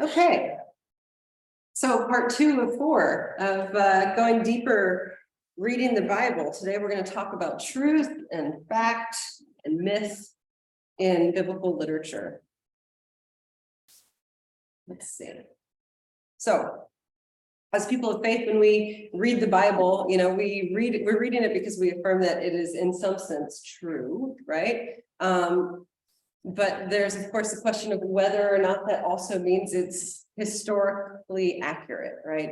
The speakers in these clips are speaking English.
Okay. So part 2 of 4 of going deeper, reading the Bible. Today we're going to talk about truth and fact and myth in biblical literature. Let's see. So, as people of faith, when we read the Bible, we're reading it because we affirm that it is in some sense true, right? But there's, of course, the question of whether or not that also means it's historically accurate, right?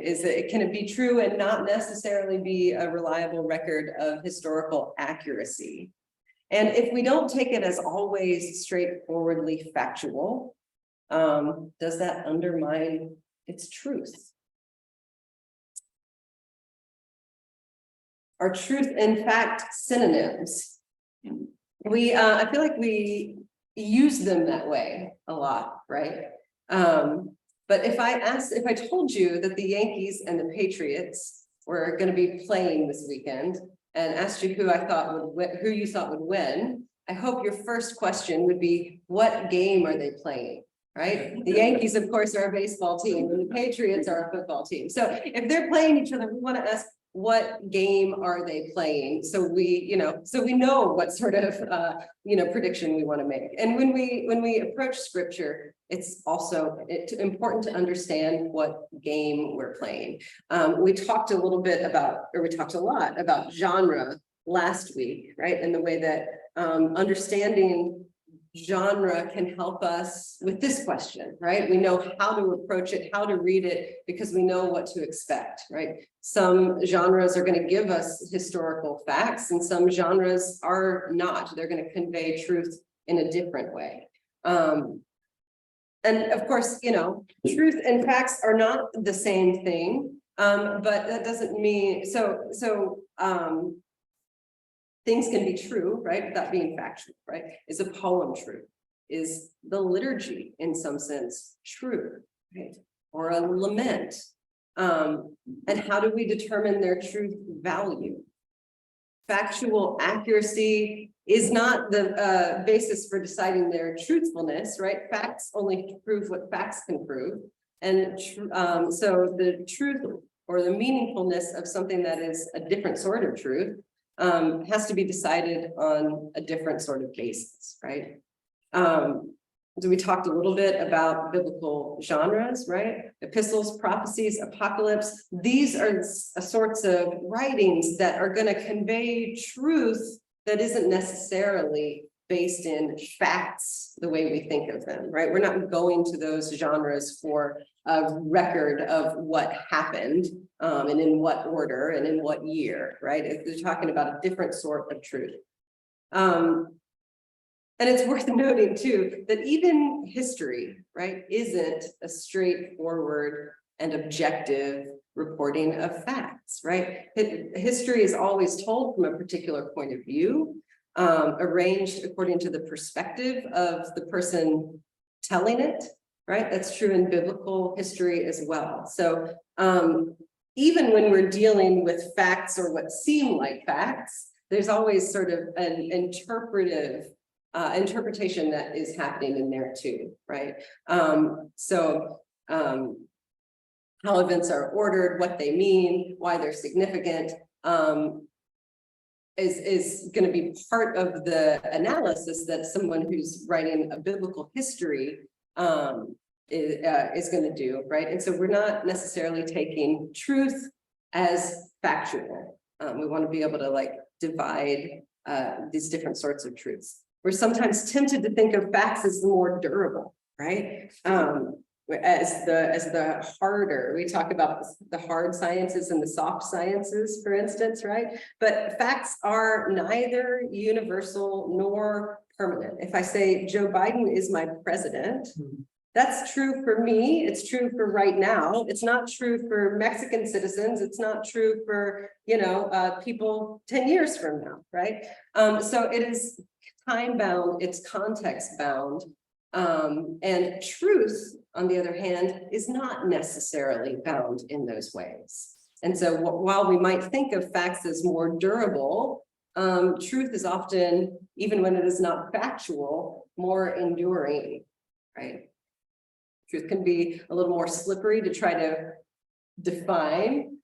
Can it be true and not necessarily be a reliable record of historical accuracy? And if we don't take it as always straightforwardly factual, does that undermine its truth? Are truth and fact synonyms? I feel like we use them that way a lot, right? But if I told you that the Yankees and the Patriots were going to be playing this weekend and asked you who you thought would win, I hope your first question would be, what game are they playing? Right? The Yankees, of course, are a baseball team, and the Patriots are a football team. So if they're playing each other, we want to ask, what game are they playing? So we know what sort of prediction we want to make. And when we approach scripture, it's also important to understand what game we're playing. We talked a lot about genre last week, right? And the way that understanding genre can help us with this question, right? We know how to approach it, how to read it, because we know what to expect, right? Some genres are going to give us historical facts, and some genres are not. They're going to convey truth in a different way. And of course, truth and facts are not the same thing, but that doesn't mean things can be true, right, without being factual, right? Is a poem true? Is the liturgy, in some sense, true, right? Or a lament? And how do we determine their truth value? Factual accuracy is not the basis for deciding their truthfulness, right? Facts only prove what facts can prove. And so the truth or the meaningfulness of something that is a different sort of truth has to be decided on a different sort of basis, right? So we talked a little bit about biblical genres, right? Epistles, prophecies, apocalypse. These are sorts of writings that are going to convey truth that isn't necessarily based in facts the way we think of them, right? We're not going to those genres for a record of what happened and in what order and in what year, right? They're talking about a different sort of truth. And it's worth noting too, that even history, right, isn't a straightforward and objective reporting of facts, right? History is always told from a particular point of view, arranged according to the perspective of the person telling it, right? That's true in biblical history as well. So even when we're dealing with facts or what seem like facts, there's always sort of an interpretation that is happening in there too, right? How events are ordered, what they mean, why they're significant, is going to be part of the analysis that someone who's writing a biblical history is going to do, right? And so we're not necessarily taking truth as factual. We want to be able to divide these different sorts of truths. We're sometimes tempted to think of facts as the more durable, right? As the harder, we talk about the hard sciences and the soft sciences, for instance, right? But facts are neither universal nor permanent. If I say Joe Biden is my president, that's true for me. It's true for right now. It's not true for Mexican citizens. It's not true for, people 10 years from now, right? So it is time bound, it's context bound. And truth, on the other hand, is not necessarily bound in those ways. And so while we might think of facts as more durable, truth is often, even when it is not factual, more enduring, right? Truth can be a little more slippery to try to define.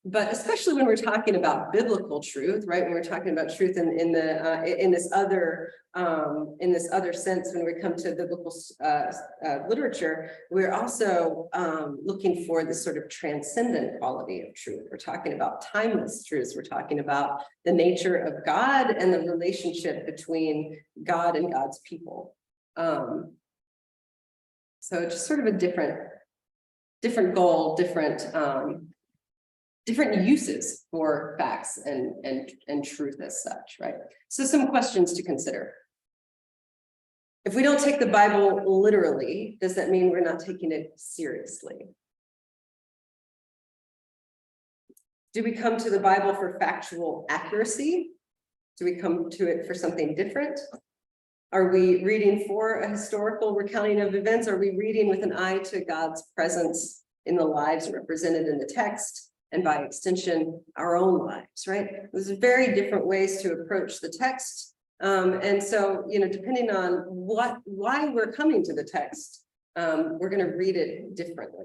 But especially when we're talking about biblical truth, right? When we're talking about truth in this other sense, when we come to biblical literature, we're also looking for this sort of transcendent quality of truth. We're talking about timeless truths. We're talking about the nature of God and the relationship between God and God's people. So just sort of a different goal, different uses for facts and truth as such, right? So some questions to consider. If we don't take the Bible literally, does that mean we're not taking it seriously? Do we come to the Bible for factual accuracy? Do we come to it for something different? Are we reading for a historical recounting of events? Are we reading with an eye to God's presence in the lives represented in the text, and by extension, our own lives, right? There's very different ways to approach the text. And so, depending on why we're coming to the text, we're going to read it differently.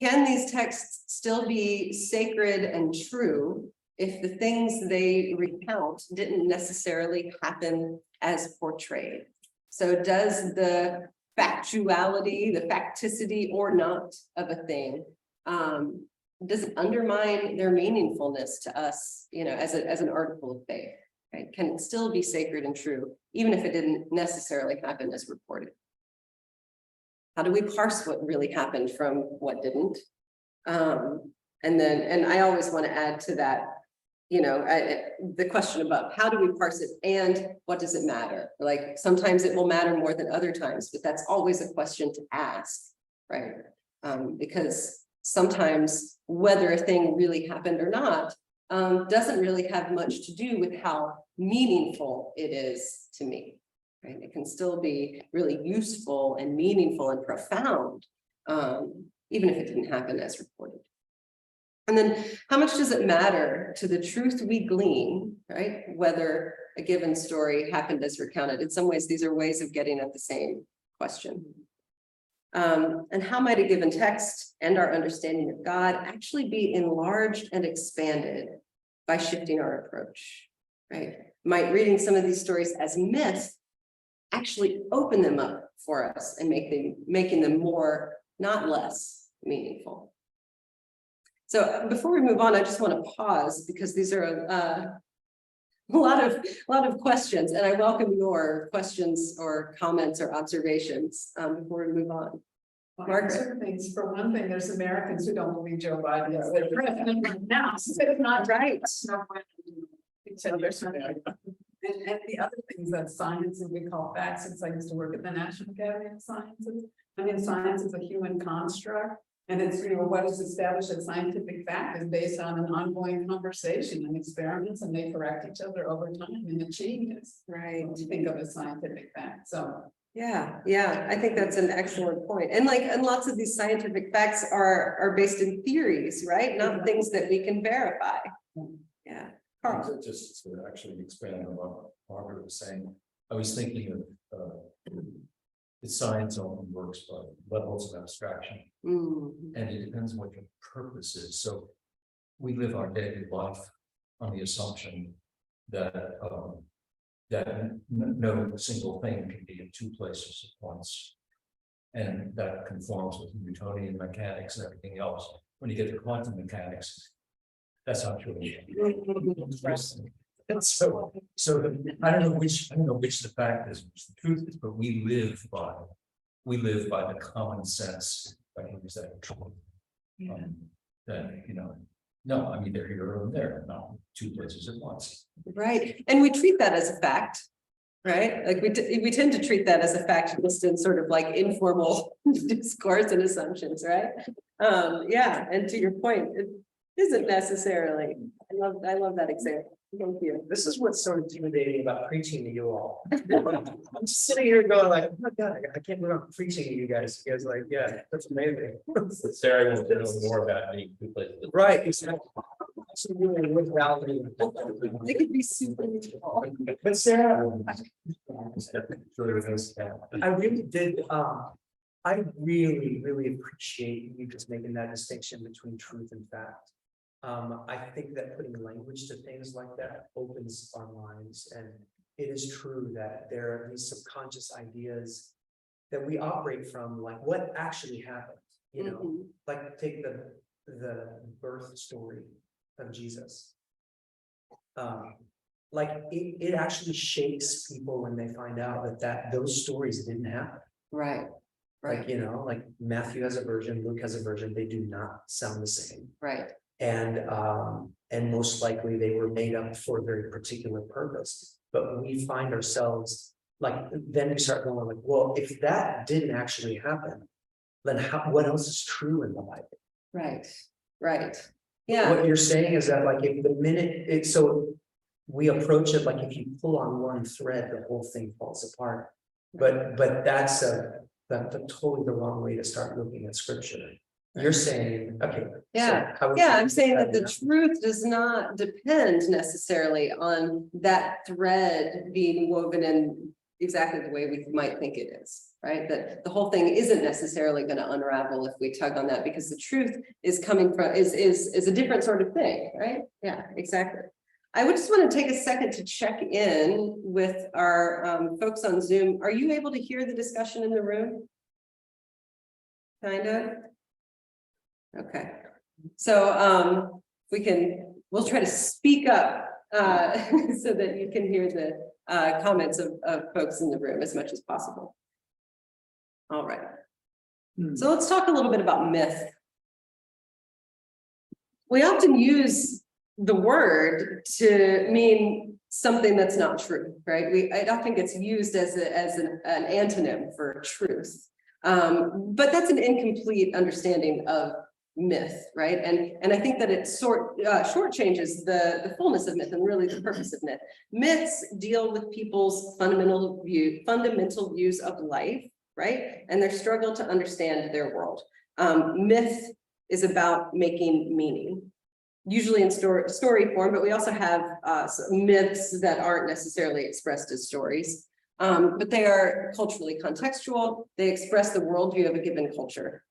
Can these texts still be sacred and true if the things they recount didn't necessarily happen as portrayed? So does the factuality, the facticity or not of a thing, does it undermine their meaningfulness to us, as an article of faith, right? Can it still be sacred and true, even if it didn't necessarily happen as reported? How do we parse what really happened from what didn't? And I always want to add to that, the question above, how do we parse it and what does it matter? Like sometimes it will matter more than other times, but that's always a question to ask, right? Because sometimes whether a thing really happened or not doesn't really have much to do with how meaningful it is to me, right? It can still be really useful and meaningful and profound, even if it didn't happen as reported. And then how much does it matter to the truth we glean, right? Whether a given story happened as recounted. In some ways, these are ways of getting at the same question. And how might a given text and our understanding of God actually be enlarged and expanded by shifting our approach, right? Might reading some of these stories as myth actually open them up for us and making them more, not less, meaningful. So before we move on, I just want to pause because these are a lot of questions, and I welcome your questions or comments or observations before we move on. Margaret. Things. For one thing, there's Americans who don't believe Joe Biden is the president now. So it's not right. And the other things that science and we call facts, since I used to work at the National Academy of Sciences. I mean, science is a human construct. And it's, what is established as scientific fact is based on an ongoing conversation and experiments, and they correct each other over time and achieve this. Right. What we think of as scientific fact. So yeah, I think that's an excellent point. And lots of these scientific facts are based in theories, right? Not things that we can verify. Yeah. Carl. Just to actually expand on what Margaret was saying, I was thinking of the science often works by levels of abstraction, and it depends on what your purpose is. So we live our daily life on the assumption that no single thing can be in two places at once, and that conforms with Newtonian mechanics and everything else. When you get to quantum mechanics, that's not true. So I don't know which the fact is, which the truth is, but we live by the common sense. If I can use that term. That no, I mean they're here or there, not two places at once. Right, and we treat that as a fact, right? Like we tend to treat that as a fact, just in sort of like informal discourse and assumptions, right? Yeah, and to your point, it isn't necessarily. I love that example. Thank you. This is what's so intimidating about preaching to you all. I'm just sitting here going like, oh my God, I can't believe I'm preaching to you guys. You guys are like, yeah, that's amazing. Sarah wants to know more about me. Right, exactly. Actually, really worth validating. They could be super. But Sarah, Sure. I really did, I really appreciate you just making that distinction between truth and fact. I think that putting language to things like that opens our minds, and it is true that there are these subconscious ideas that we operate from, like what actually happened, you know, like take the birth story of Jesus. Like it actually shakes people when they find out that those stories didn't happen. Right, Like, you know, like Matthew has a version, Luke has a version, they do not sound the same. right. And most likely they were made up for a very particular purpose. But we find ourselves like, then we start going like, well, if that didn't actually happen, then what else is true in the Bible? Right, right. Yeah, What you're saying is that like if the minute so we approach it like if you pull on one thread, the whole thing falls apart. But that's totally the wrong way to start looking at scripture. You're saying, okay. yeah, so yeah, I'm saying that the truth does not depend necessarily on that thread being woven in exactly the way we might think it is, right? That the whole thing isn't necessarily going to unravel if we tug on that, because the truth is coming from is a different sort of thing, right? Yeah, exactly. I would just want to take a second to check in with our folks on Zoom. Are you able to hear the discussion in the room? Kind of. Okay, so we'll try to speak up so that you can hear the comments of folks in the room as much as possible. All right, so let's talk a little bit about myth. We often use the word to mean something that's not true, right? It often gets used as an antonym for truth, but that's an incomplete understanding of myth, right? And I think that it shortchanges the fullness of myth and really the purpose of myth. Myths deal with people's fundamental views of life, right? And their struggle to understand their world. Myth is about making meaning, usually in story form, but we also have myths that aren't necessarily expressed as stories, but they are culturally contextual. They express the worldview of a given culture.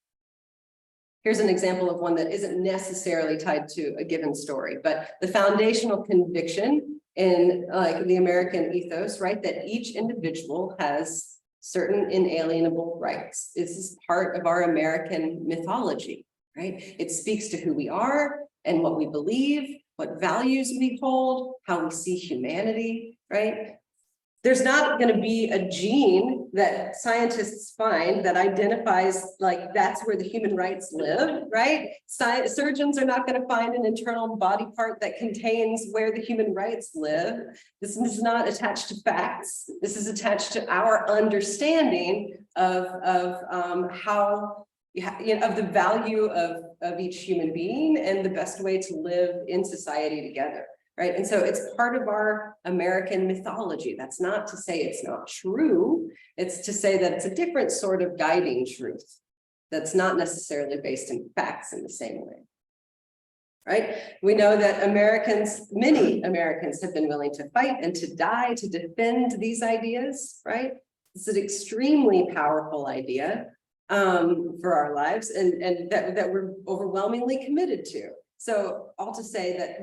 Here's an example of one that isn't necessarily tied to a given story, but the foundational conviction in like the American ethos, right? That each individual has certain inalienable rights. This is part of our American mythology, right? It speaks to who we are and what we believe, what values we hold, how we see humanity, right? There's not going to be a gene that scientists find that identifies like that's where the human rights live, right? Surgeons are not going to find an internal body part that contains where the human rights live. This is not attached to facts. This is attached to our understanding of how, you know, of the value of each human being and the best way to live in society together. Right. And so it's part of our American mythology. That's not to say it's not true. It's to say that it's a different sort of guiding truth that's not necessarily based in facts in the same way. Right. We know that many Americans have been willing to fight and to die to defend these ideas. Right. It's an extremely powerful idea for our lives and that we're overwhelmingly committed to. So all to say that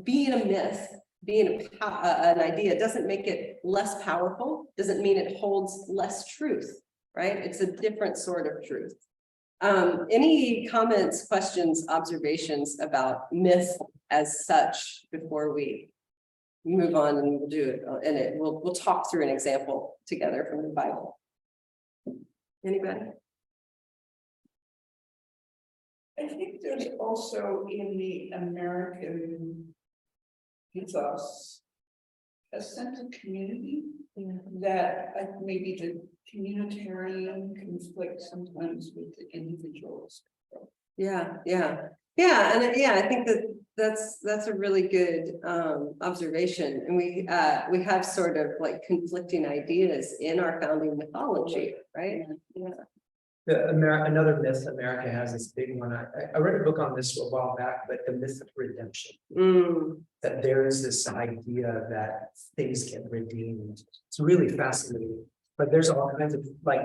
being a myth, being an idea doesn't make it less powerful, doesn't mean it holds less truth, right? It's a different sort of truth. Any comments, questions, observations about myth as such before we move on and we'll do it, and we'll talk through an example together from the Bible. Anybody? I think there's also in the American ethos a sense of community that maybe the communitarian conflicts sometimes with the individuals. Yeah, Yeah, and I think that's a really good observation, and we have sort of like conflicting ideas in our founding mythology, right? Yeah. Another myth America has, this big one. I read a book on this a while back, but the myth of redemption. That there is this idea that things get redeemed. It's really fascinating, but there's all kinds of like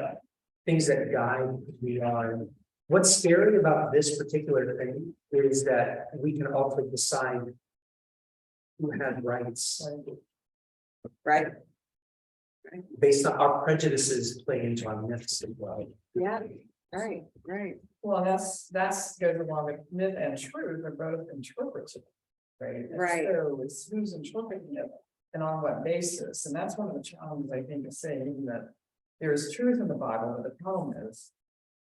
things that guide who we are. What's scary about this particular thing is that we can also decide who has rights. Right. Based on our prejudices play into our myths as well. Yeah, right. Well, that's goes along with myth and truth are both interpretive, right? And Right. So it's who's interpreting it and on what basis, and that's one of the challenges, I think, of saying that there is truth in the Bible, but the problem is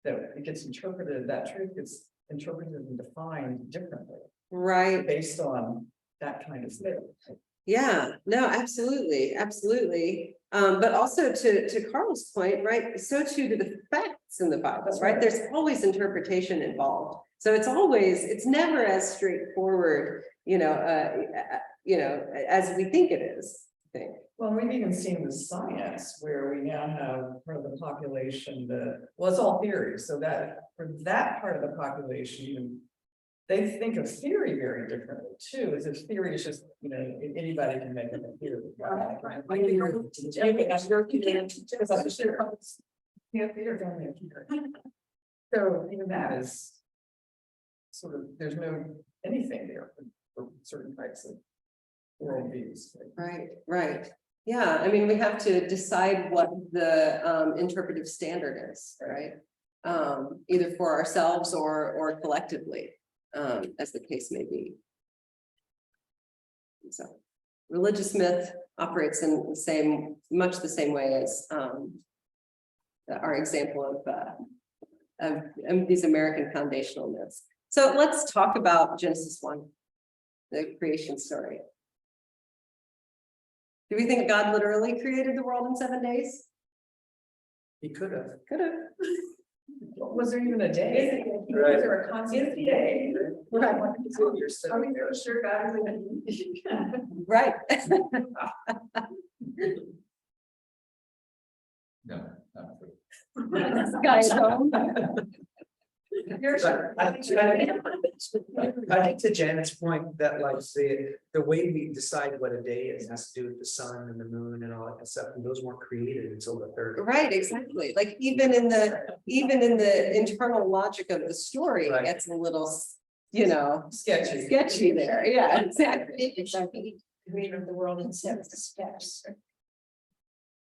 that it gets interpreted, that truth gets interpreted and defined differently Right. based on that kind of thing. Yeah, no, absolutely. But also to Carl's point, right? So too do the facts in the Bible, That's right? right. There's always interpretation involved. So it's never as straightforward, as we think it is, I think. Well, we've even seen with science where we now have part of the population that, well, it's all theory, so that for that part of the population, they think of theory very differently too, as if theory is just, anybody can make a theory. So even that is sort of, there's no anything there for certain types of worldviews. Right. Yeah, I mean, we have to decide what the interpretive standard is, right? Either for ourselves or collectively, as the case may be. So religious myth operates in much the same way as our example of these American foundational myths. So let's talk about Genesis 1, the creation story. Do we think God literally created the world in 7 days? He could have. Could have. Was there even a day? Right. Was there a constant day? Right. Are we really sure God is in? Right. No, not true. This guy's home. You're sure. I think to Janet's point that like the way we decide what a day is has to do with the sun and the moon and all that kind of stuff, and those weren't created until the third. Right, exactly. Like even in the internal logic of the story, it Right. gets a little, Sketchy. there. Yeah, exactly. Creator of the world in 7 steps.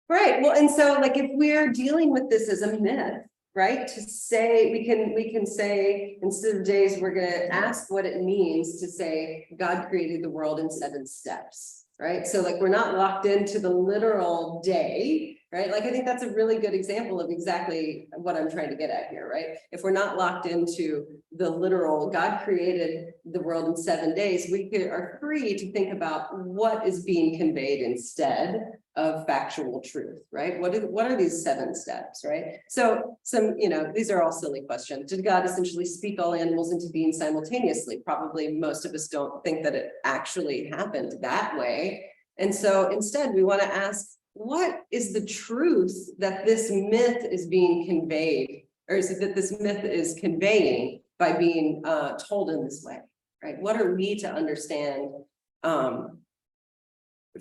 Right. Well, and so like if we're dealing with this as a myth, right, to say we can say instead of days, we're going to ask what it means to say God created the world in 7 steps, right? So like we're not locked into the literal day, right? Like I think that's a really good example of exactly what I'm trying to get at here, right? If we're not locked into the literal God created the world in 7 days, we are free to think about what is being conveyed instead of factual truth, right? What are these 7 steps, right? So these are all silly questions. Did God essentially speak all animals into being simultaneously? Probably most of us don't think that it actually happened that way. And so instead we want to ask, what is the truth that this myth is being conveyed, or is it that this myth is conveying by being told in this way, right? What are we to understand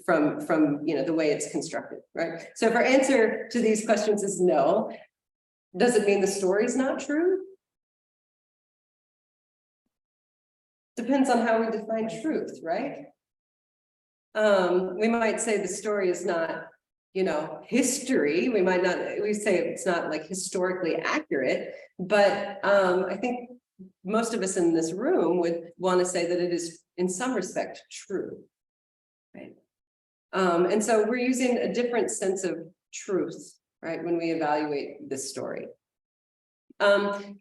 from the way it's constructed, right? So if our answer to these questions is no, does it mean the story's not true? Depends on how we define truth, right? We might say the story is not, history. We say it's not like historically accurate, but I think most of us in this room would want to say that it is in some respect true, right? And so we're using a different sense of truth, right, when we evaluate this story. And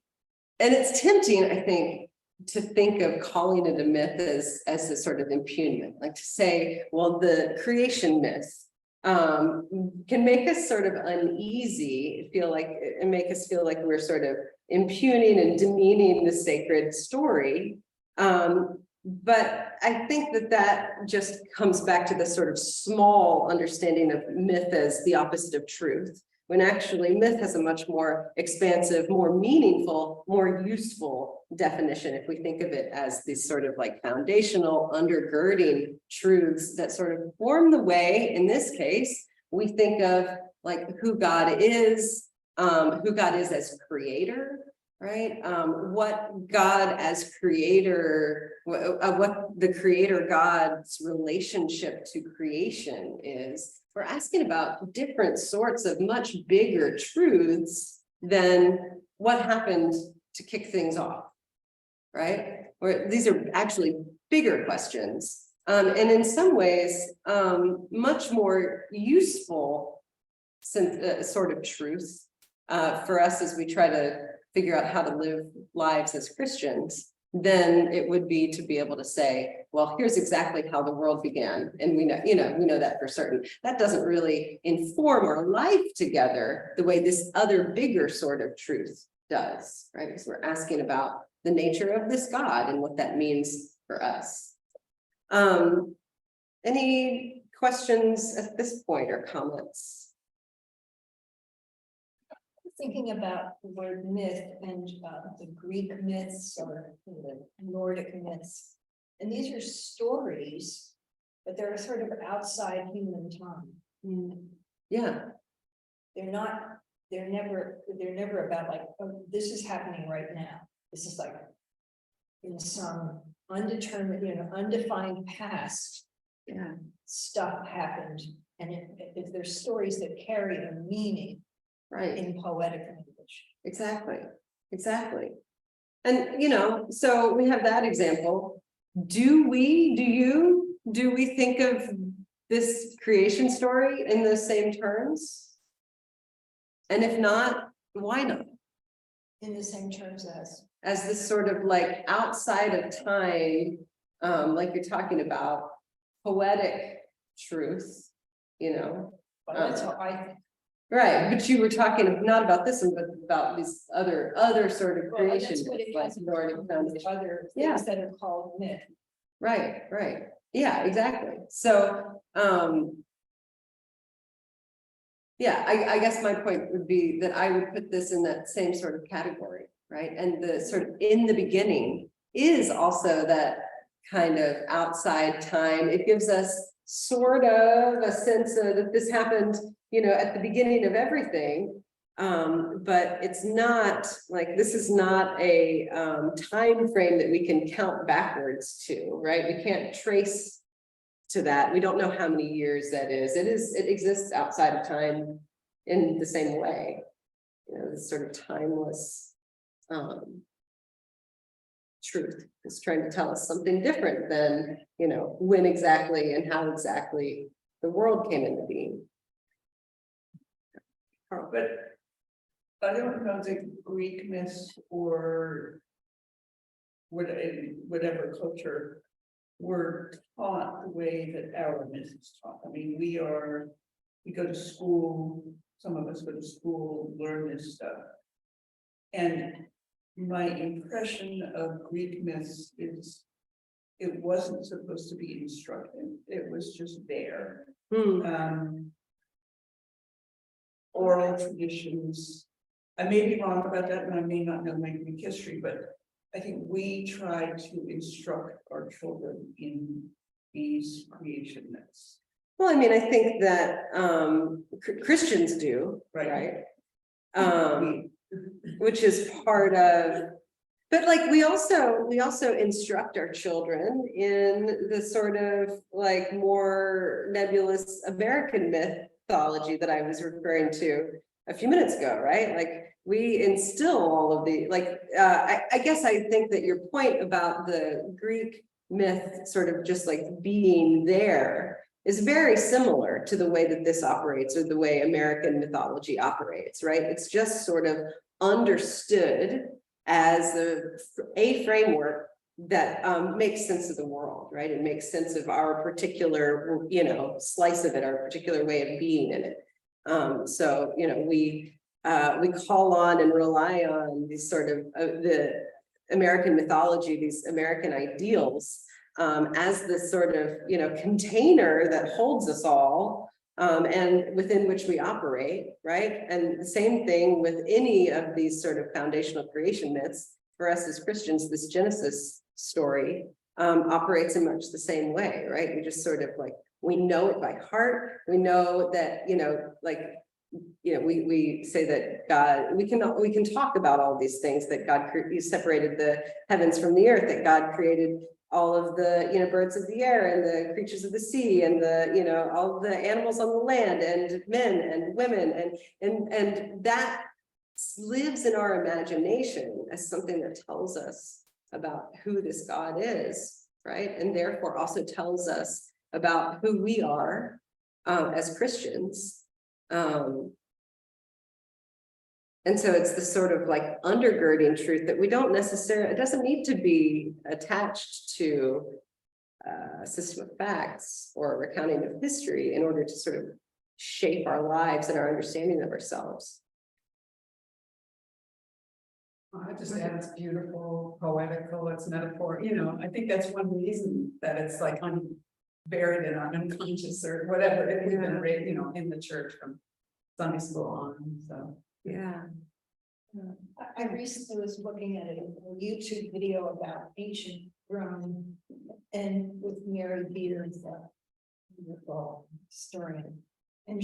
it's tempting, I think, to think of calling it a myth as a sort of impugnment, like to say, well, the creation myth can make us sort of uneasy, and make us feel like we're sort of impugning and demeaning the sacred story. But I think that just comes back to this sort of small understanding of myth as the opposite of truth, when actually myth has a much more expansive, more meaningful, more useful definition if we think of it as these sort of like foundational undergirding truths that sort of form the way, in this case, we think of like who God is as creator, right? What God as creator, what the creator God's relationship to creation is. We're asking about different sorts of much bigger truths than what happened to kick things off, right? Or these are actually bigger questions. And in some ways, much more useful sort of truth for us as we try to figure out how to live lives as Christians, then it would be to be able to say, well, here's exactly how the world began. And we know that for certain. That doesn't really inform our life together the way this other bigger sort of truth does, right? Because we're asking about the nature of this God and what that means for us. Any questions at this point or comments? Thinking about the word myth and the Greek myths or the Nordic myths. And these are stories, but they're sort of outside human time. Yeah. They're never about like, oh, this is happening right now. This is like in some undetermined, undefined past. Yeah. Stuff happened. And if there's stories that carry a meaning, Right. in poetic language. Exactly. And so we have that example. Do we think of this creation story in those same terms? And if not, why not? In the same terms As this sort of like outside of time, like you're talking about, poetic truth, but that's how I think. Right, but you were talking not about this one, but about these other sort of Well, creation, that's what it like has in Nordic common with foundation. other Yeah. things that are called myth. Right. Yeah, exactly. So, yeah, I guess my point would be that I would put this in that same sort of category, right? And the sort of in the beginning is also that kind of outside time. It gives us sort of a sense of that this happened, at the beginning of everything. But it's not like, this is not a time frame that we can count backwards to, right? We can't trace to that. We don't know how many years that is. It exists outside of time in the same way. This sort of timeless truth is trying to tell us something different than, when exactly and how exactly the world came into being. But I don't know the Greek myths or whatever culture were taught the way that our myth is taught. I mean, we go to school, some of us go to school, learn this stuff. And my impression of Greek myths is it wasn't supposed to be instructive. It was just there. Oral traditions. I may be wrong about that, and I may not know my Greek history, but I think we try to instruct our children in these creation myths. Well, I mean, I think that Christians do, right? Which is part of, but like we also instruct our children in the sort of like more nebulous American mythology that I was referring to a few minutes ago, right? Like we instill all of the, like, I guess I think that your point about the Greek myth sort of just like being there is very similar to the way that this operates or the way American mythology operates, right? It's just sort of understood as a framework that makes sense of the world, right? It makes sense of our particular, slice of it, our particular way of being in it. So, we call on and rely on these sort of the American mythology, these American ideals, as the sort of, container that holds us all, and within which we operate, right? And the same thing with any of these sort of foundational creation myths. For us as Christians, this Genesis story operates in much the same way, right? We just sort of like, we know it by heart. We know that, we say that God, we can talk about all these things, that God separated the heavens from the earth, that God created all of the, birds of the air and the creatures of the sea and the, all the animals on the land and men and women and that lives in our imagination as something that tells us about who this God is, right? And therefore also tells us about who we are as Christians. And so it's the sort of like undergirding truth that we don't necessarily, it doesn't need to be attached to a system of facts or a recounting of history in order to sort of shape our lives and our understanding of ourselves. I just add it's beautiful, poetical, it's metaphor, I think that's one reason that it's like buried in our unconscious or whatever, if we've been raised, in the church from Sunday school on, so. Yeah. I recently was looking at a YouTube video about ancient Rome and with Mary Beers, the wonderful historian. And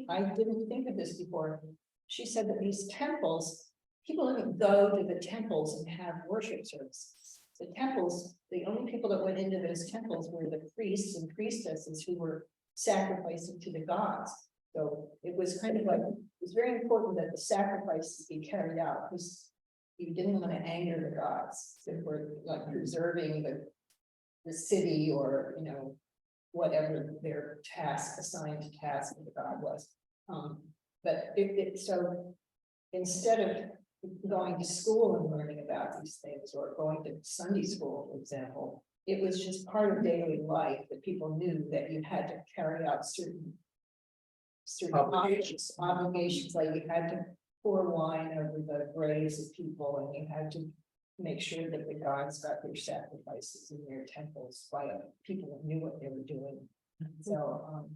I didn't think of this before. She said that these temples, people didn't go to the temples and have worship services. The temples, the only people that went into those temples were the priests and priestesses who were sacrificing to the gods. So it was kind of like, it was very important that the sacrifices be carried out because you didn't want to anger the gods that were like preserving the city or, whatever their task, assigned task of the god was. But so instead of going to school and learning about these things or going to Sunday school, for example, it was just part of daily life that people knew that you had to carry out certain obligations, like you had to pour wine over the graves of people and you had to make sure that the gods got their sacrifices in their temples by people who knew what they were doing. So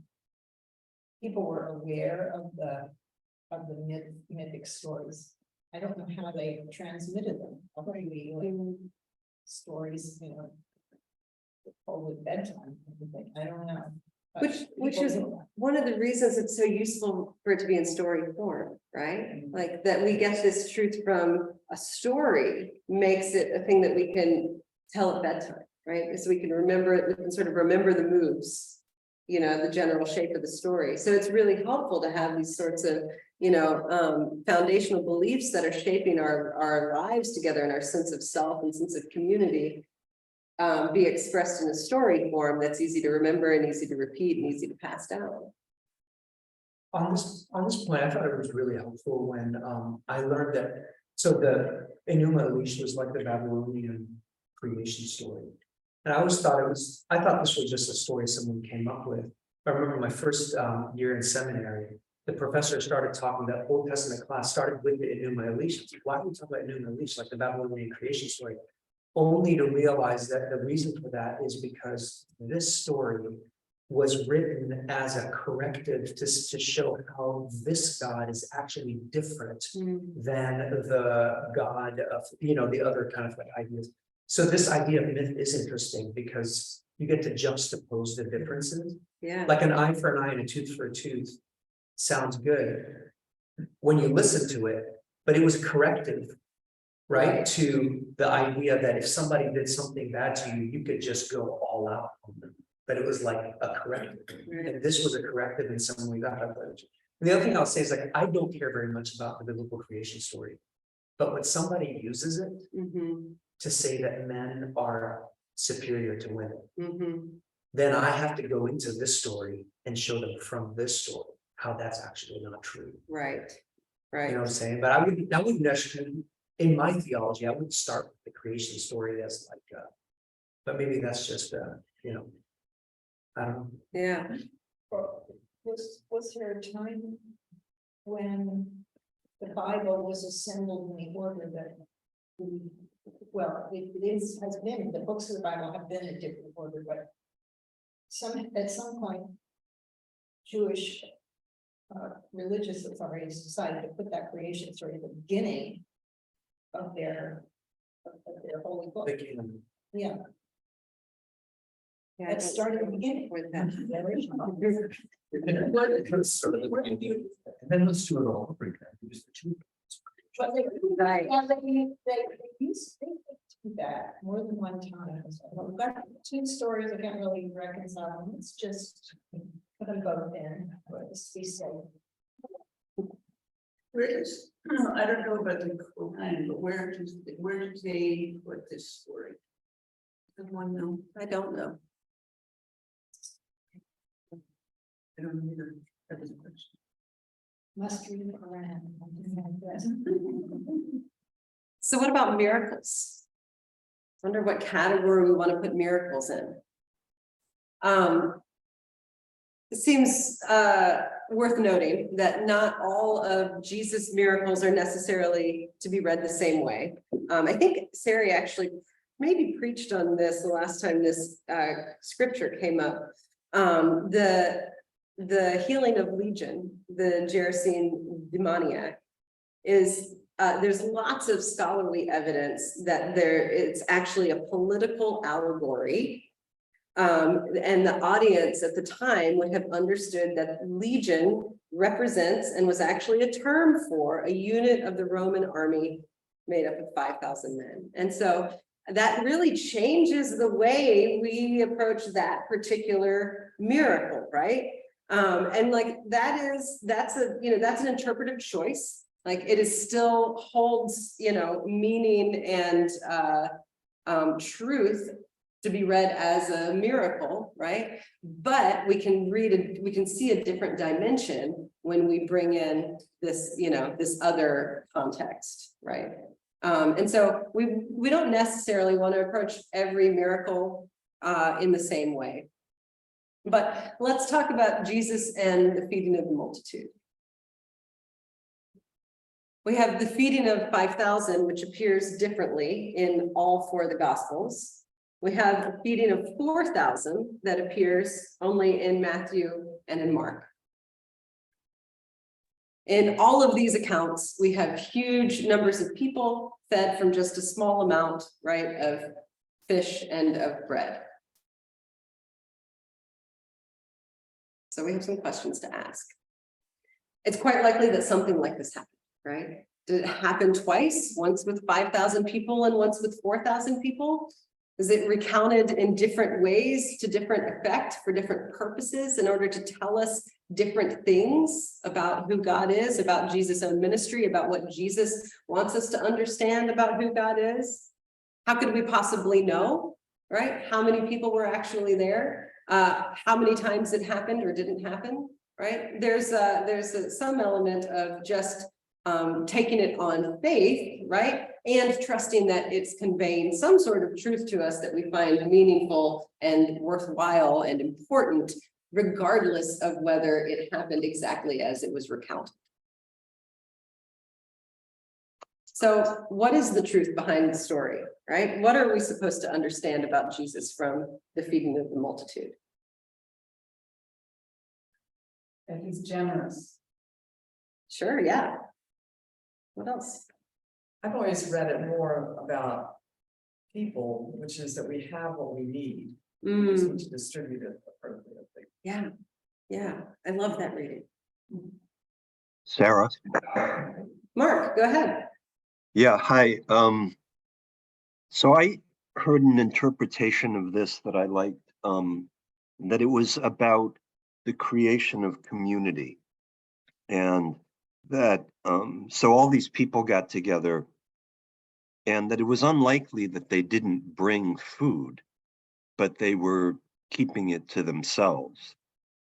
people were aware of the mythic stories. I don't know how they transmitted them, probably like stories, told at bedtime, I don't know. Which is one of the reasons it's so useful for it to be in story form, right? Like that we get this truth from a story makes it a thing that we can tell at bedtime, right? Because we can remember it, we can sort of remember the moves, the general shape of the story. So it's really helpful to have these sorts of, foundational beliefs that are shaping our lives together and our sense of self and sense of community. Be expressed in a story form that's easy to remember and easy to repeat and easy to pass down. On this point, I thought it was really helpful when I learned that, so the Enuma Elish was like the Babylonian creation story. And I always thought I thought this was just a story someone came up with. I remember my first year in seminary, the professor started talking, that Old Testament class started with the Enuma Elish. Why do we talk about Enuma Elish, like the Babylonian creation story? Only to realize that the reason for that is because this story was written as a corrective to show how this God is actually different than the God of, the other kind of like ideas. So this idea of myth is interesting because you get to juxtapose the differences. Yeah. Like an eye for an eye and a tooth for a tooth sounds good when you listen to it, but it was a corrective, right? To the idea that if somebody did something bad to you, you could just go all out on them. But it was like a corrective. And this was a corrective in some way. The other thing I'll say is like, I don't care very much about the biblical creation story, but when somebody uses it to say that men are superior to women, then I have to go into this story and show them from this story how that's actually not true. Right. You know what I'm saying? But I wouldn't actually, in my theology, I would start with the creation story as like But maybe that's just, you know, I don't know. Yeah, Or was there a time when the Bible was assembled in the order that we, well, has been, the books of the Bible have been in different order, but at some point, Jewish religious authorities decided to put that creation story at the beginning of their holy book. The canon. Yeah, yeah. let's start at the beginning. With that. And then let's do it all over again. Use the two. But they, Right. yeah, they used to do that more than one time. So, well, we've got two stories, I can't really reconcile them, it's just put them both in, but it's be safe. Where is, I don't know about the Quran, but where do they put this story? Someone know? I don't know. I don't either. That was a question. Must read the Quran. something like that. So what about miracles? Wonder what category we want to put miracles in. It seems worth noting that not all of Jesus' miracles are necessarily to be read the same way. I think Sari actually maybe preached on this the last time this scripture came up. The healing of Legion, the Gerasene demoniac, is there's lots of scholarly evidence that it's actually a political allegory. And the audience at the time would have understood that legion represents and was actually a term for a unit of the Roman army made up of 5,000 men. And so that really changes the way we approach that particular miracle, right? And like that's an interpretive choice. Like it is still holds, meaning and truth to be read as a miracle, right? But we can see a different dimension when we bring in this, this other context, right? And so we don't necessarily want to approach every miracle in the same way. But let's talk about Jesus and the feeding of the multitude. We have the feeding of 5,000, which appears differently in all four of the Gospels. We have the feeding of 4,000 that appears only in Matthew and in Mark. In all of these accounts, we have huge numbers of people fed from just a small amount, right, of fish and of bread. So we have some questions to ask. It's quite likely that something like this happened, right? Did it happen twice, once with 5,000 people and once with 4,000 people? Is it recounted in different ways to different effect for different purposes in order to tell us different things about who God is, about Jesus' own ministry, about what Jesus wants us to understand about who God is? How could we possibly know, right? How many people were actually there? How many times it happened or didn't happen, right? There's some element of just taking it on faith, right? And trusting that it's conveying some sort of truth to us that we find meaningful and worthwhile and important, regardless of whether it happened exactly as it was recounted. So what is the truth behind the story, right? What are we supposed to understand about Jesus from the feeding of the multitude? And he's generous. Sure, yeah. What else? I've always read it more about people, which is that we have what we need. We just need to distribute it appropriately. Yeah, I love that reading. Sarah. Mark, go ahead. Yeah, hi. So I heard an interpretation of this that I liked, that it was about the creation of community. And that, so all these people got together and that it was unlikely that they didn't bring food, but they were keeping it to themselves.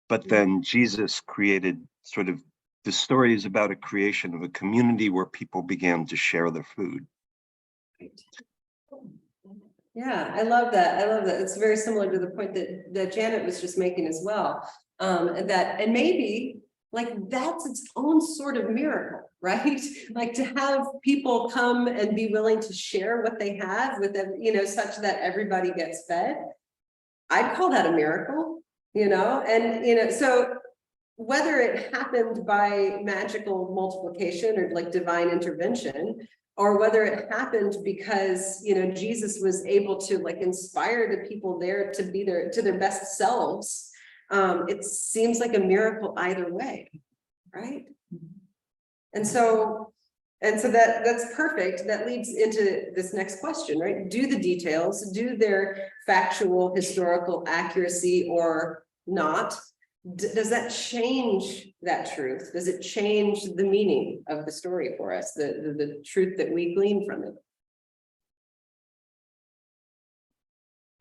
But then Jesus created sort of, the story is about a creation of a community where people began to share their food. Yeah, I love that. I love that. It's very similar to the point that Janet was just making as well. And maybe like that's its own sort of miracle, right? Like to have people come and be willing to share what they have with them, such that everybody gets fed. I'd call that a miracle, and so whether it happened by magical multiplication or like divine intervention, or whether it happened because, Jesus was able to like inspire the people there to be to their best selves. It seems like a miracle either way, right? And so that's perfect. That leads into this next question, right? Do the details, do their factual historical accuracy or not? Does that change that truth? Does it change the meaning of the story for us, the truth that we glean from it?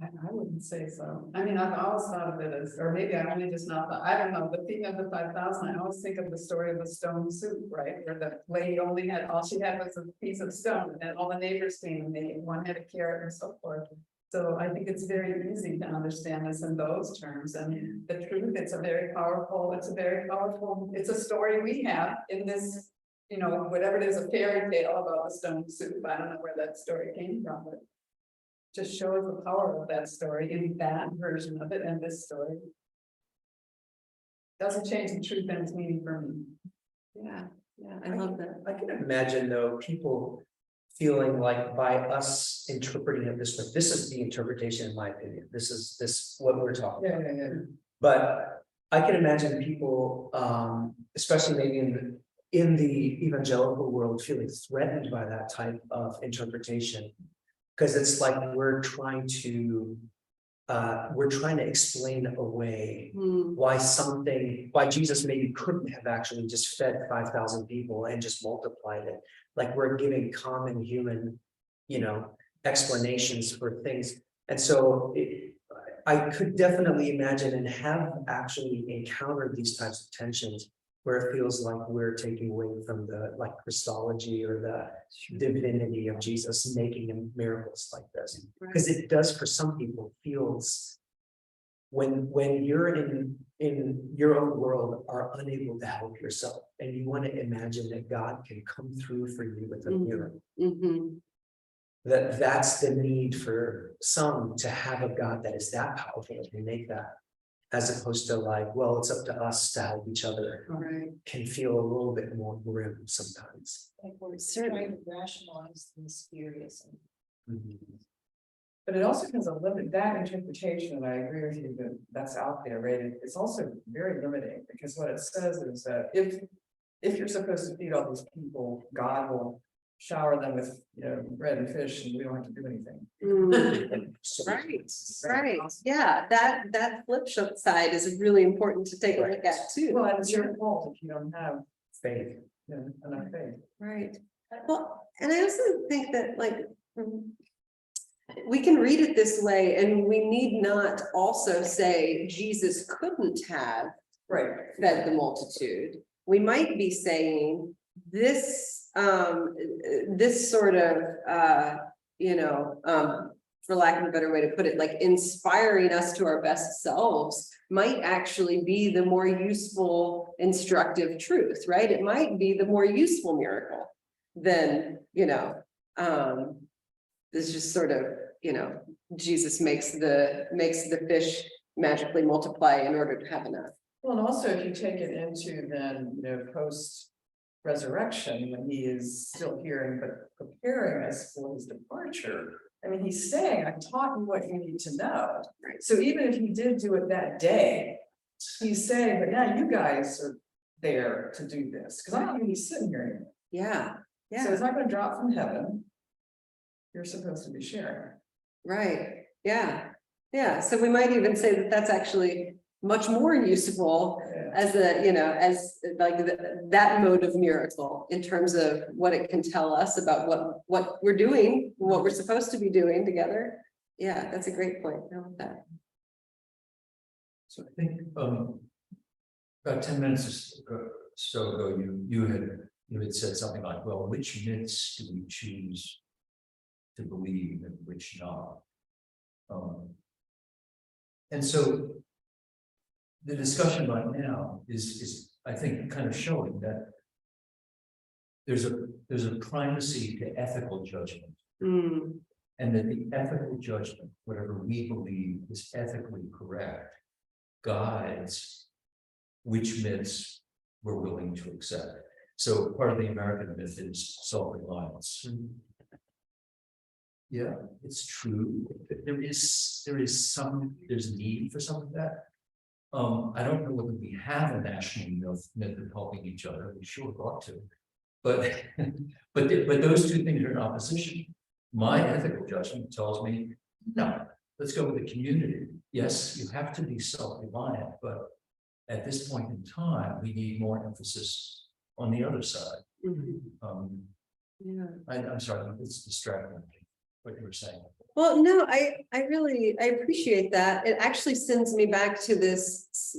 I wouldn't say so. I mean, I've always thought of it as, or maybe I only just not, I don't know, the theme of the 5,000, I always think of the story of the stone soup, right? Where the lady only had, all she had was a piece of stone and all the neighbors came and they, one had a carrot and so forth. So I think it's very easy to understand this in those terms, and the truth, it's a story we have in this, whatever it is, a fairy tale about the stone soup. I don't know where that story came from, but just shows the power of that story in that version of it and this story. Doesn't change the truth and its meaning for me. Yeah, I love that. I can imagine though, people feeling like by us interpreting it this way, this is the interpretation in my opinion, this is what we're talking about. Yeah. But I can imagine people, especially maybe in the evangelical world, feeling threatened by that type of interpretation. Because it's like we're trying to explain away why Jesus maybe couldn't have actually just fed 5,000 people and just multiplied it. Like we're giving common human, explanations for things. And so I could definitely imagine and have actually encountered these types of tensions where it feels like we're taking away from the Christology or the divinity of Jesus making him miracles like this. Because it does for some people feels when you're in your own world are unable to help yourself and you want to imagine that God can come through for you with a miracle. That's the need for some to have a God that is that powerful to make that. As opposed to well, it's up to us to help each other. Right. Can feel a little bit more grim sometimes. Like we're trying to rationalize the mysterious. But it also has a limit, that interpretation, and I agree with you that that's out there, right? It's also very limiting because what it says is that if you're supposed to feed all these people, God will shower them with, bread and fish and we don't have to do anything. Right. Yeah, that flip side is really important to take a look at too. Well, and it's your fault if you don't have Faith. enough faith. Right. Well, and I also think that we can read it this way and we need not also say Jesus couldn't have fed the multitude. We might be saying this sort of for lack of a better way to put it, like inspiring us to our best selves might actually be the more useful, instructive truth, right? It might be the more useful miracle than, this just sort of, Jesus makes the fish magically multiply in order to have enough. Well, and also if you take it into then, post resurrection, when he is still here but preparing us for his departure. I mean, he's saying, I've taught you what you need to know. Right. So even if he did do it that day, he's saying, but now you guys are there to do this, because I'm not going to be sitting here anymore. Yeah. Yeah. So it's not going to drop from heaven. You're supposed to be sharing. Right. Yeah. Yeah. So we might even say that that's actually much more useful as that mode of miracle in terms of what it can tell us about what we're doing, what we're supposed to be doing together. Yeah, that's a great point. I love that. So I think about 10 minutes or so ago, you had said something like, well, which myths do we choose to believe and which not? And so the discussion right now is I think kind of showing that there's a primacy to ethical judgment. Mm, And that the ethical judgment, whatever we believe is ethically correct, guides which myths we're willing to accept. So part of the American myth is self-reliance. Yeah, it's true. There's need for some of that. I don't know whether we have a national myth of helping each other. We sure ought to. But but those two things are in opposition. My ethical judgment tells me, no, let's go with the community. Yes, you have to be self-reliant, but at this point in time, we need more emphasis on the other side. yeah. I'm sorry, it's distracting me, what you were saying. Well, no, I appreciate that. It actually sends me back to this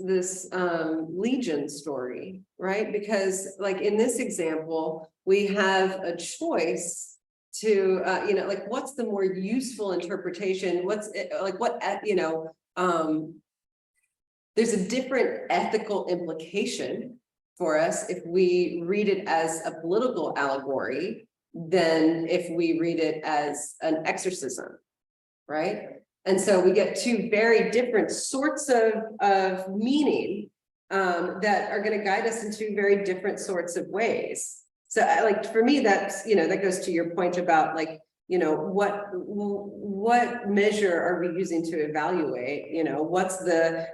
Legion story, right? Because like in this example, we have a choice to, like, what's the more useful interpretation? What's like, there's a different ethical implication for us if we read it as a political allegory than if we read it as an exorcism, right? And so we get two very different sorts of meaning that are going to guide us into very different sorts of ways. So like for me, that's, that goes to your point about like, what measure are we using to evaluate, what's the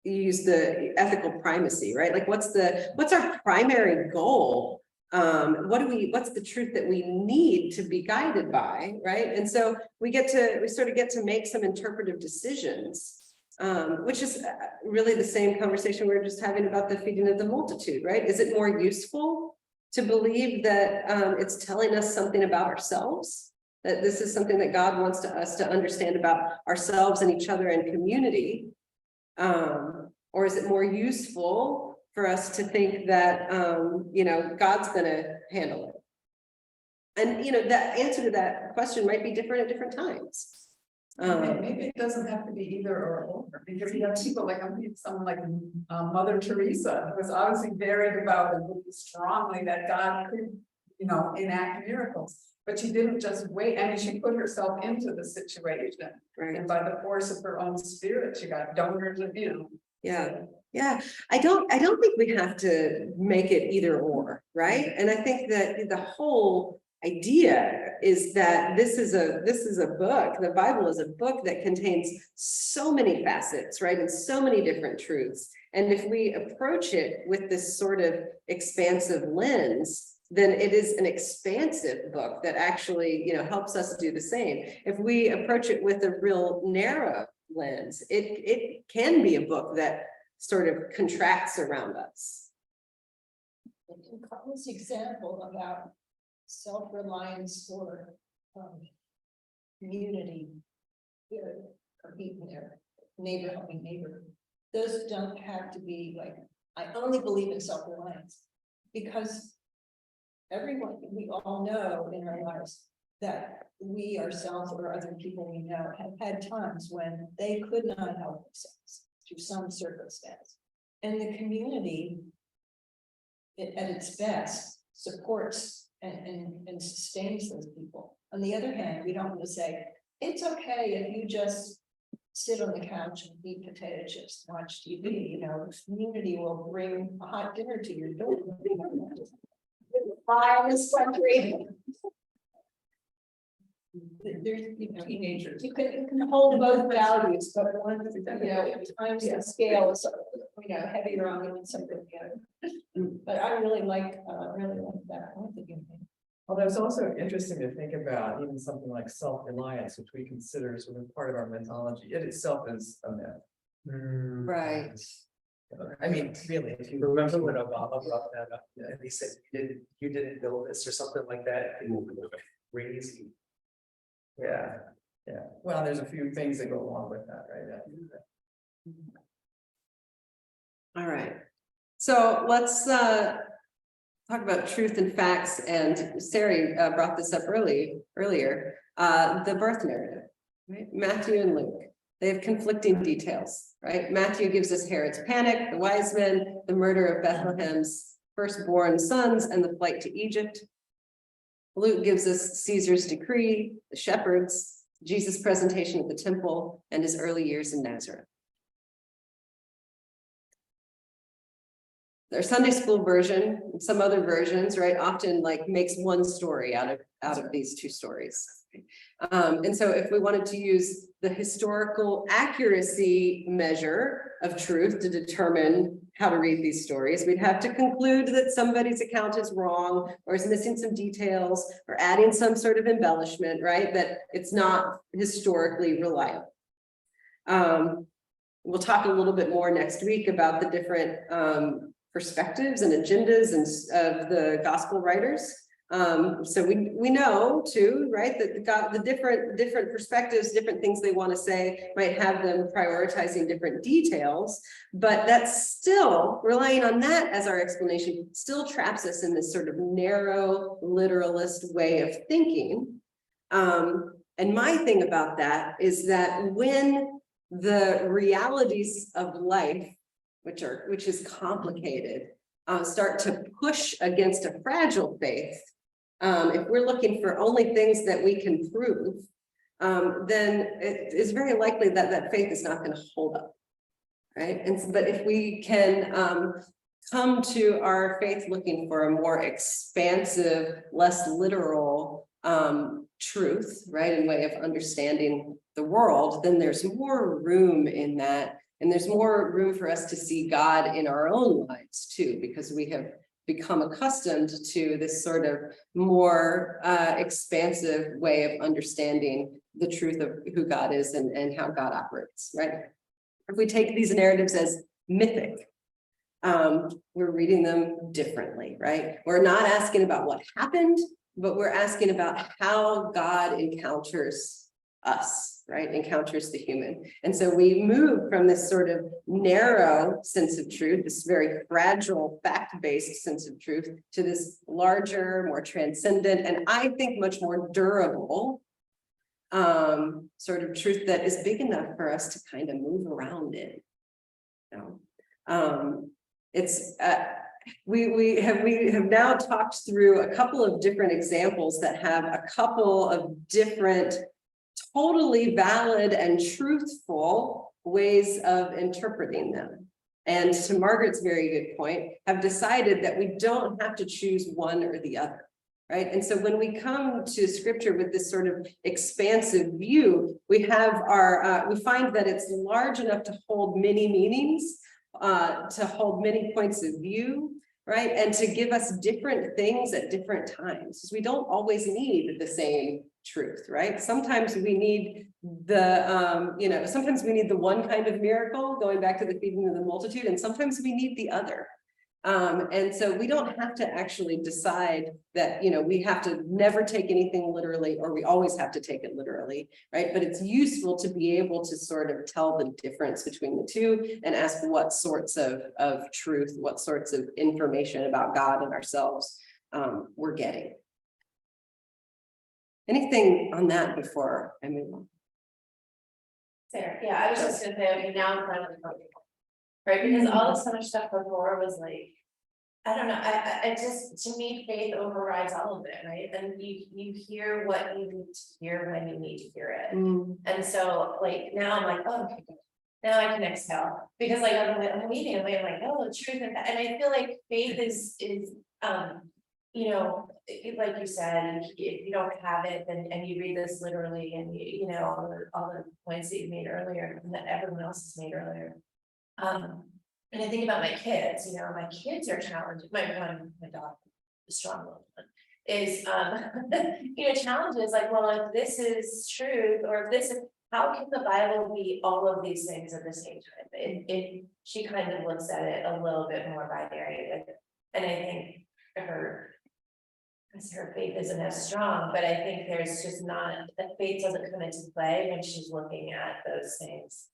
you use the ethical primacy, right? Like what's our primary goal? What's the truth that we need to be guided by, right? And so we sort of get to make some interpretive decisions, which is really the same conversation we were just having about the feeding of the multitude, right? Is it more useful to believe that it's telling us something about ourselves, that this is something that God wants us to understand about ourselves and each other and community? Or is it more useful for us to think that, God's going to handle it? And, that answer to that question might be different at different times. Maybe it doesn't have to be either or, because you have people like, someone like Mother Teresa, who was obviously very devout and believed strongly that God could, enact miracles. But she didn't just wait. I mean, she put herself into the situation. Right. And by the force of her own spirit, she got donors and, Yeah. Yeah. I don't think we have to make it either or, right? And I think that the whole idea is that this is a book. The Bible is a book that contains so many facets, right? And so many different truths. And if we approach it with this sort of expansive lens, then it is an expansive book that actually, helps us do the same. If we approach it with a real narrow lens, it can be a book that sort of contracts around us. In Carl's example about self-reliance or community, or people there, neighbor helping neighbor, those don't have to be like, I only believe in self-reliance, because we all know in our lives that we ourselves or other people we know have had times when they could not help themselves through some circumstance. And the community, at its best, supports and sustains those people. On the other hand, we don't want to say, it's okay if you just sit on the couch and eat potato chips and watch TV, the community will bring a hot dinner to your door. Fire this country. There's, teenagers. You can hold both values, but one, times the scale is, heavier on one something the other. But I really like that. I think Although it's also interesting to think about even something like self-reliance, which we consider sort of part of our mythology. It itself is a myth. Right. I mean, Really, if you remember when Obama brought that up, and he said, you didn't know this or something like that, crazy. yeah. Well, there's a few things that go along with that, right? All right. So let's talk about truth and facts, and Sari brought this up earlier, the birth narrative, right? Matthew and Luke, they have conflicting details, right? Matthew gives us Herod's panic, the wise men, the murder of Bethlehem's firstborn sons, and the flight to Egypt. Luke gives us Caesar's decree, the shepherds, Jesus' presentation at the temple, and his early years in Nazareth. Their Sunday school version, and some other versions, right, often like makes one story out of these two stories. And so if we wanted to use the historical accuracy measure of truth to determine how to read these stories, we'd have to conclude that somebody's account is wrong, or is missing some details, or adding some sort of embellishment, right? That it's not historically reliable. We'll talk a little bit more next week about the different perspectives and agendas and of the gospel writers. So we know too, right, that the different perspectives, different things they want to say might have them prioritizing different details, but that's still relying on that as our explanation still traps us in this sort of narrow literalist way of thinking. And my thing about that is that when the realities of life, which is complicated, start to push against a fragile faith. If we're looking for only things that we can prove, then it is very likely that that faith is not going to hold up, right? But if we can come to our faith looking for a more expansive, less literal truth, right, and way of understanding the world, then there's more room in that. And there's more room for us to see God in our own lives too, because we have become accustomed to this sort of more expansive way of understanding the truth of who God is and how God operates, right? If we take these narratives as mythic, we're reading them differently, right? We're not asking about what happened, but we're asking about how God encounters us, right? Encounters the human. And so we move from this sort of narrow sense of truth, this very fragile fact-based sense of truth, to this larger, more transcendent, and I think much more durable sort of truth that is big enough for us to kind of move around in. You know? We have now talked through a couple of different examples that have a couple of different totally valid and truthful ways of interpreting them. And to Margaret's very good point, have decided that we don't have to choose one or the other, right? And so when we come to scripture with this sort of expansive view, we have we find that it's large enough to hold many meanings, to hold many points of view, right? And to give us different things at different times. We don't always need the same truth, right? Sometimes we need sometimes we need the one kind of miracle, going back to the feeding of the multitude, and sometimes we need the other. And so we don't have to actually decide that, we have to never take anything literally, or we always have to take it literally, right? But it's useful to be able to sort of tell the difference between the two and ask what sorts of truth, what sorts of information about God and ourselves we're getting. Anything on that before I move on? Sarah, yeah, I was just gonna say, okay, now I'm finally comfortable. Right, because all this other stuff before was like, I don't know, I just, to me, faith overrides all of it, right? And you hear what you need to hear when you need to hear it. And so like, now I'm like, oh, okay, now I can exhale. Because like, I'm leaving, I'm like, oh, the truth, and I feel like faith is like you said, if you don't have it, then and you read this literally, and all the points that you made earlier and that everyone else has made earlier. And I think about my kids, my kids are challenged. My daughter, the strong one, is challenges like, well, if this is truth, or if this is, how can the Bible be all of these things at the same time? She kind of looks at it a little bit more binary, and I think her faith isn't as strong, but I think there's just not, that faith doesn't come into play when she's looking at those things.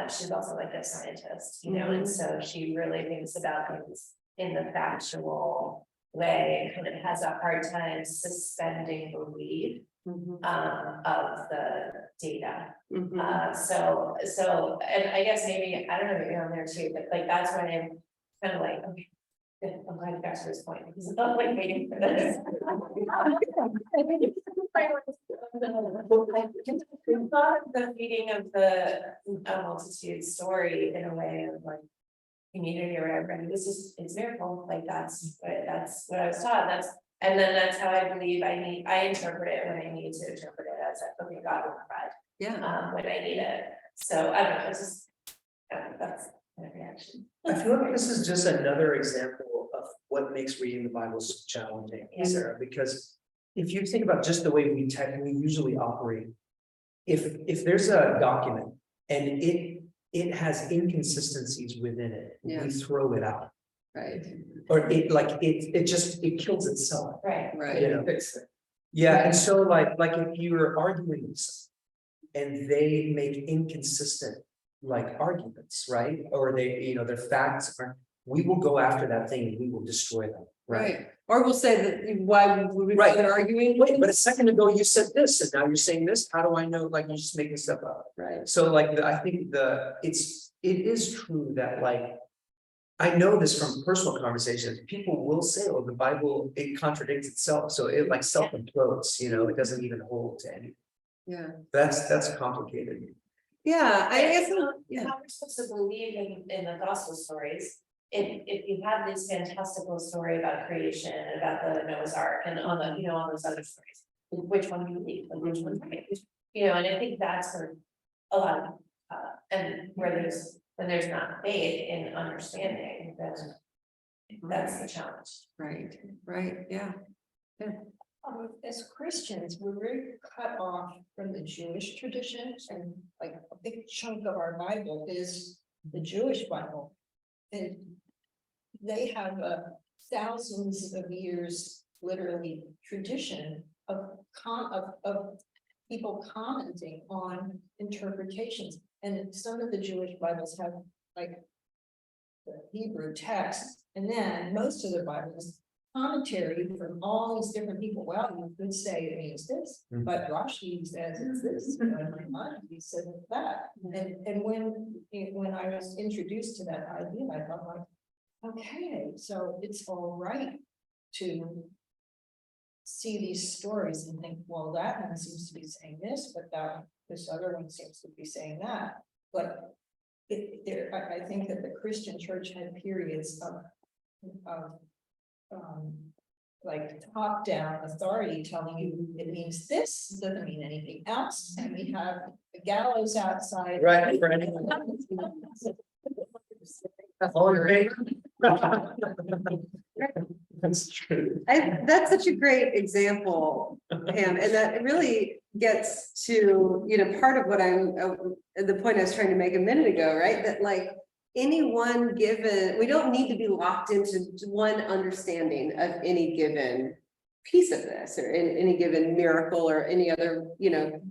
She's also like a scientist, and so she really thinks about things in the factual, way, kind of has a hard time suspending belief of the data. So, and I guess maybe, I don't know, maybe on there too, but like, that's when I'm kind of like, okay. I'm glad you got to this point, because I'm not like waiting for this. The feeding of the multitude story in a way of like community or whatever, and this is, it's miracle, like that's what I was taught, and then that's how I believe I interpret it when I need to interpret it as like, okay, God will provide. Yeah. When I need it, so I don't know, it's just, that's my reaction. I feel like this is just another example of what makes reading the Bible so challenging, Yeah. Sarah, because if you think about just the way we usually operate, if there's a document and it has inconsistencies within it, Yeah. we throw it out. Right, Or it kills itself. Right. right. You know? Fix it. Yeah, and so like if you're arguing with someone and they make inconsistent like arguments, right? Or they, their facts are, we will go after that thing and we will destroy them, right? Right, or we'll say that, why would we be Right. arguing? Wait, but a second ago you said this and now you're saying this, how do I know, like, you're just making stuff up? Right, So like, I think it is true that like, I know this from personal conversations, people will say, oh, the Bible, it contradicts itself, so it like self-implodes, it doesn't even hold to anything. yeah, That's complicated. yeah, I guess, yeah, How we're supposed to believe in the gospel stories, if you have this fantastical story about creation, about the Noah's Ark, and all the, all those other stories, which one do you believe, and which one's right? And I think that's sort of a lot of, and when there's not faith in understanding, then that's the challenge. right, yeah. As Christians, we're very cut off from the Jewish traditions, and like a big chunk of our Bible is the Jewish Bible. And they have thousands of years, literally, tradition of people commenting on interpretations. And some of the Jewish Bibles have like the Hebrew text, and then most of the Bibles commentary from all these different people. Well, you could say it means this, but Rashi says it's this, and Maimonides says it's that. And when I was introduced to that idea, I thought like, okay, so it's all right to see these stories and think, well, that one seems to be saying this, but this other one seems to be saying that. But I think that the Christian church had periods of like top-down authority telling you it means this, doesn't mean anything else, and we have the gallows outside. Right, for anyone. All in favor? That's true. That's such a great example, Pam, and that really gets to, part of what the point I was trying to make a minute ago, right? That like any one given, we don't need to be locked into one understanding of any given piece of this, or in any given miracle, or any other,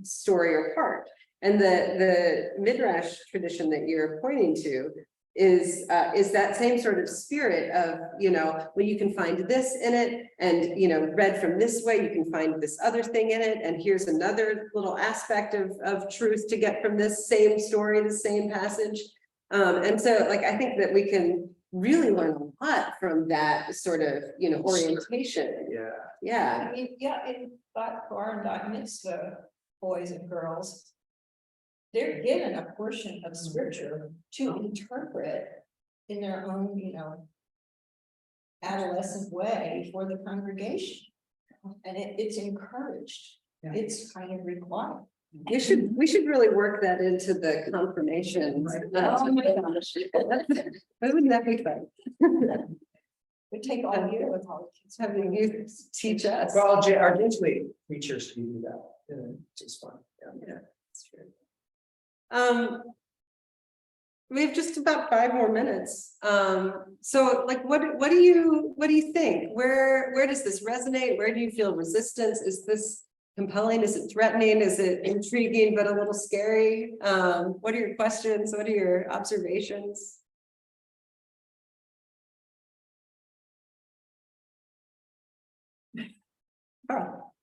story or part. And the Midrash tradition that you're pointing to is that same sort of spirit of, well, you can find this in it, and read from this way, you can find this other thing in it, and here's another little aspect of truth to get from this same story, the same passage. And so like I think that we can really learn a lot from that sort of, orientation. Yeah. I mean, yeah, in bar and bat mitzvah, boys and girls, they're given a portion of scripture to interpret in their own, adolescent way for the congregation. And it's encouraged. Yeah. It's kind of required. We should really work that into the confirmations. Oh my gosh. Wouldn't that be fun? We take all year with all the kids. Having you teach us. Well, our Jesuit preachers do that, which is fun. Yeah, that's true. We have just about 5 more minutes. So like, what do you think? Where does this resonate? Where do you feel resistance? Is this compelling? Is it threatening? Is it intriguing, but a little scary? What are your questions? What are your observations? Carl.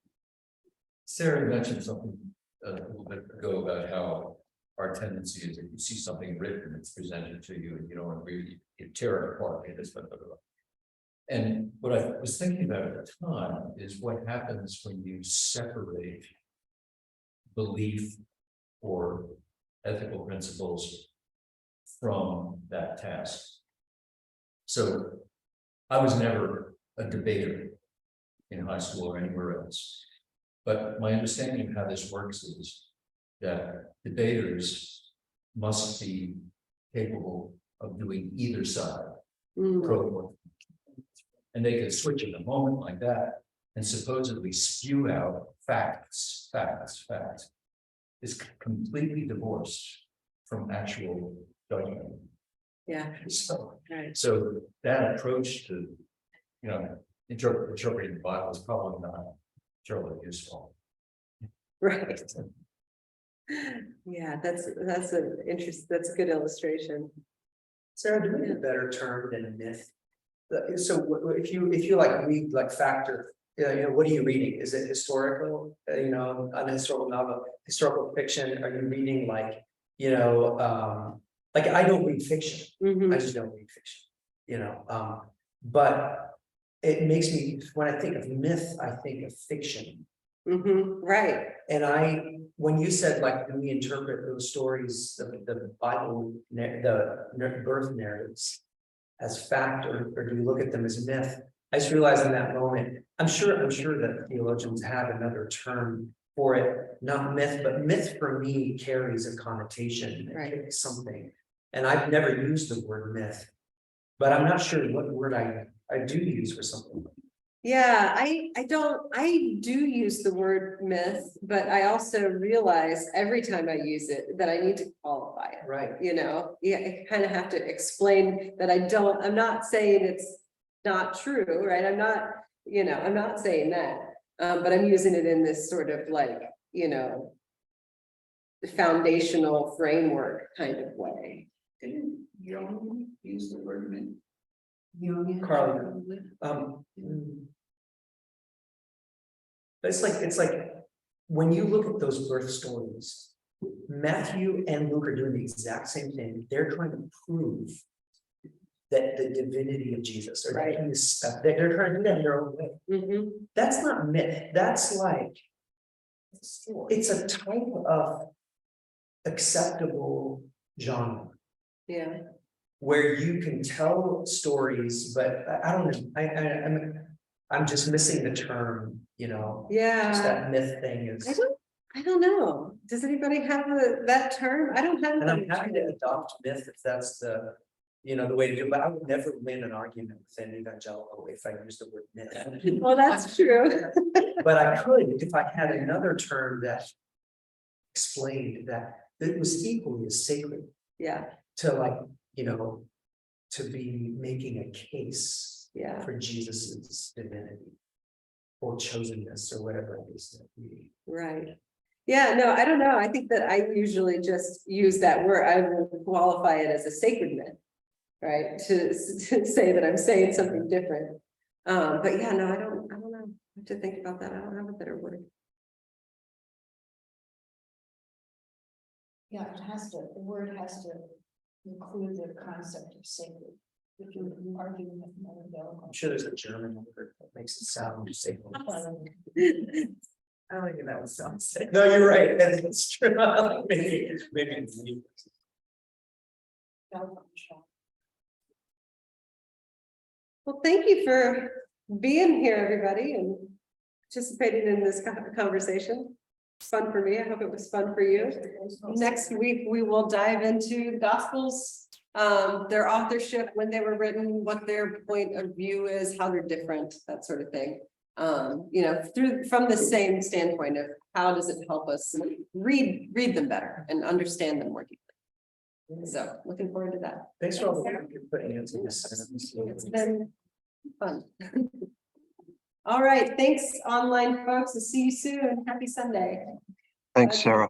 Sarah mentioned something a little bit ago about how our tendency is if you see something written, it's presented to you and you don't agree, you tear it apart. It is blah, blah, blah. And what I was thinking about at the time is what happens when you separate belief or ethical principles from that task. So I was never a debater in high school or anywhere else. But my understanding of how this works is that debaters must be capable of doing either side, pro or con. And they can switch in a moment like that and supposedly spew out facts. Is completely divorced from actual judgment. Yeah, So, right. so that approach to, interpreting the Bible is probably not terribly useful. Right. Yeah, that's an interest, that's a good illustration. Sarah, do we have a better term than myth? So if you like read like factor, what are you reading? Is it historical, an historical novel, historical fiction? Are you reading like, like I don't read fiction. Mhm. I just don't read fiction, but it makes me, when I think of myth, I think of fiction. Right. And when you said like, do we interpret those stories, the Bible, the birth narratives as fact, or do we look at them as myth? I just realized in that moment, I'm sure that theologians have another term for it, not myth, but myth for me carries a connotation, it Right. carries something. And I've never used the word myth, but I'm not sure what word I do use for something. Yeah, I do use the word myth, but I also realize every time I use it that I need to qualify it. Right. Yeah, I kind of have to explain that I'm not saying it's not true, right? I'm not saying that, but I'm using it in this sort of like, foundational framework kind of way. Didn't Jung use the word myth? Carly, but it's like when you look at those birth stories, Matthew and Luke are doing the exact same thing. They're trying to prove that the divinity of Jesus, or Right. that they're trying to do that in their own way. That's not myth. That's like it's a type of acceptable genre. Yeah. Where you can tell stories, but I don't know. I'm just missing the term, just Yeah. that myth thing is. I don't know. Does anybody have that term? I don't have. And I'm happy to adopt myth if that's the way to do it, but I would never win an argument with an evangelical if I use the word myth. Well, that's true. But I could if I had another term that explained that it was equally as sacred. Yeah. To like, to be making a case for Jesus's divinity or chosenness or whatever it is that we. Right. Yeah, no, I don't know. I think that I usually just use that word. I will qualify it as a sacred myth, right? To say that I'm saying something different. But yeah, no, I don't know. I have to think about that. I don't have a better word. Yeah, the word has to include the concept of sacred. If you're arguing with another bill. I'm sure there's a German word that makes it sound sacred. I don't think that was some sick. No, you're right. That's true. Maybe. Well, thank you for being here, everybody, and participating in this conversation. It's fun for me. I hope it was fun for you. Next week, we will dive into the Gospels, their authorship, when they were written, what their point of view is, how they're different, that sort of thing. From the same standpoint of how does it help us read them better and understand them more deeply. So looking forward to that. Thanks for all the work you're putting into this. It's been fun. All right, thanks online folks. I'll see you soon. Happy Sunday. Thanks, Sarah.